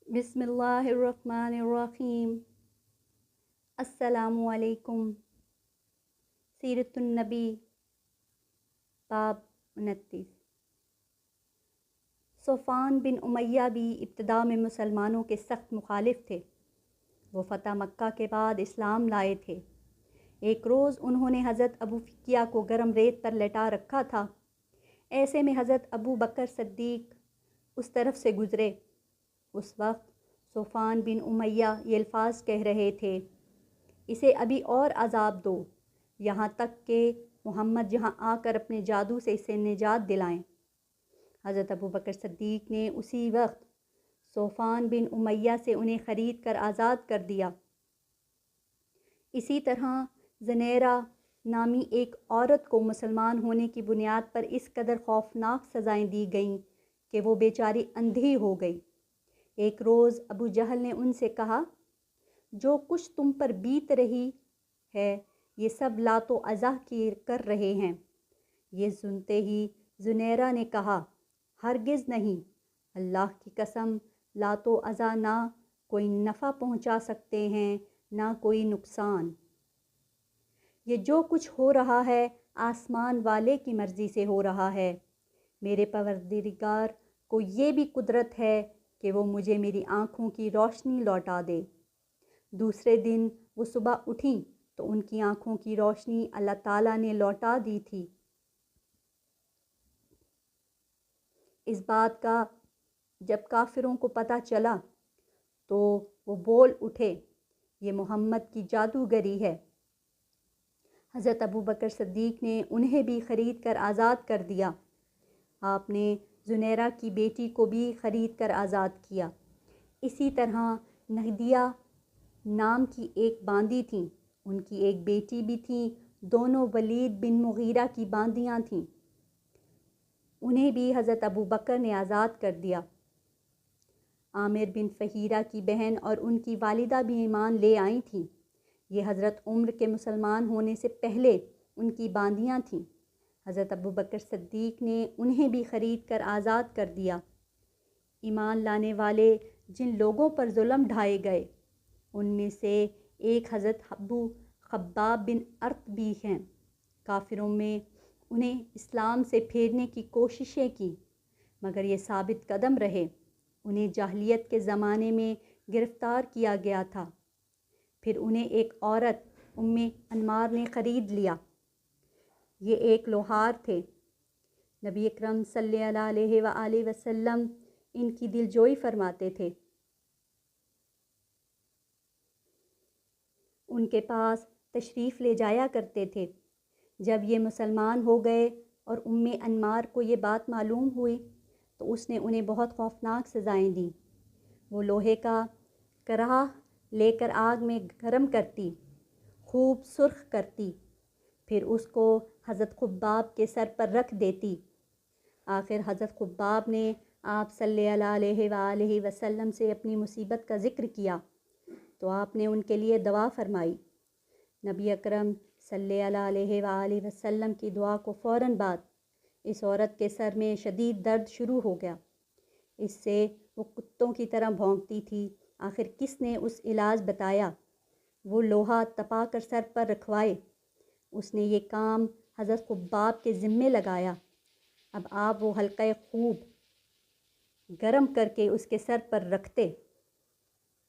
बिस्मिल्लाहिर्रहमानिर्रहीम। अस्सलामु अलैकुम। सीरतुन नबी बाब 29। सोफ़ान बिन उमैया भी इब्तिदा में मुसलमानों के सख्त मुखालिफ थे। वो फ़तह मक्का के बाद इस्लाम लाए थे। एक रोज़ उन्होंने हज़रत अबू फ़िकिया को गर्म रेत पर लेटा रखा था। ऐसे में हज़रत अबू बकर सिद्दीक़ उस तरफ से गुज़रे। उस वक्त सोफ़ान बिन उमैया ये अल्फाज कह रहे थे, इसे अभी और अज़ाब दो, यहाँ तक कि मोहम्मद यहाँ आकर अपने जादू से इसे निजात दिलाएं। हज़रत अबू बकर सिद्दीक़ ने उसी वक्त सोफ़ान बिन उमैया से उन्हें ख़रीद कर आज़ाद कर दिया। इसी तरह ज़नेरा नामी एक औरत को मुसलमान होने की बुनियाद पर इस कदर खौफनाक सज़ाएं दी गईं कि वो बेचारी अंधी हो गई। एक रोज़ अबू जहल ने उनसे कहा, जो कुछ तुम पर बीत रही है ये सब लातो अज़ा की कर रहे हैं। ये सुनते ही ज़ुनैरा ने कहा, हरगिज़ नहीं, अल्लाह की कसम, लातो अज़ा ना कोई नफ़ा पहुँचा सकते हैं ना कोई नुकसान। ये जो कुछ हो रहा है आसमान वाले की मर्ज़ी से हो रहा है। मेरे परवरदिगार को ये भी कुदरत है कि वो मुझे मेरी आँखों की रोशनी लौटा दे। दूसरे दिन वो सुबह उठी तो उनकी आँखों की रोशनी अल्लाह ताला ने लौटा दी थी। इस बात का जब काफिरों को पता चला तो वो बोल उठे, ये मोहम्मद की जादूगरी है। हज़रत अबू बकर सिद्दीक़ ने उन्हें भी ख़रीद कर आज़ाद कर दिया। आपने ज़ुनैरा की बेटी को भी ख़रीद कर आज़ाद किया। इसी तरह नहदिया नाम की एक बांदी थी, उनकी एक बेटी भी थी। दोनों वलीद बिन मुगीरा की बांदियाँ थीं। उन्हें भी हज़रत अबू बकर ने आज़ाद कर दिया। आमिर बिन फ़हीरा की बहन और उनकी वालिदा भी ईमान ले आई थीं। ये हज़रत उम्र के मुसलमान होने से पहले उनकी बांदियाँ थीं। हज़रत अबू बकर सिद्दीक़ ने उन्हें भी ख़रीद कर आज़ाद कर दिया। ईमान लाने वाले जिन लोगों पर जुल्म ढाए गए उनमें से एक हज़रत अबू खब्बाब बिन अर्त भी हैं। काफिरों में उन्हें इस्लाम से फेरने की कोशिशें की मगर ये साबित कदम रहे। उन्हें जाहिलियत के ज़माने में गिरफ़्तार किया गया था। फिर उन्हें एक औरत उम्मे अन्मार ने ख़रीद लिया। ये एक लोहार थे। नबी अकरम सल्लल्लाहु अलैहि वसल्लम इनकी दिलजोई फरमाते थे। उनके पास तशरीफ़ ले जाया करते थे। जब ये मुसलमान हो गए और उम्मे अन्मार को ये बात मालूम हुई तो उसने उन्हें बहुत खौफनाक सज़ाएं दी। वो लोहे का कराह लेकर आग में गर्म करती, खूब सुर्ख करती, फिर उसको हज़रत खुब्बाब के सर पर रख देती। आखिर हज़रत खुब्बाब ने आप सल्लल्लाहु अलैहि वसल्लम से अपनी मुसीबत का ज़िक्र किया तो आपने उनके लिए दुआ फरमाई। नबी अकरम सल्लल्लाहु अलैहि वसल्लम की दुआ को फ़ौरन बाद इस औरत के सर में शदीद दर्द शुरू हो गया। इससे वो कुत्तों की तरह भौंकती थी। आखिर किसने उस इलाज बताया? वो लोहा तपा कर सर पर रखवाए। उसने ये काम हज़रत खुब्बाब के ज़िम्मे लगाया। अब आप वो हल्का खूब गरम करके उसके सर पर रखते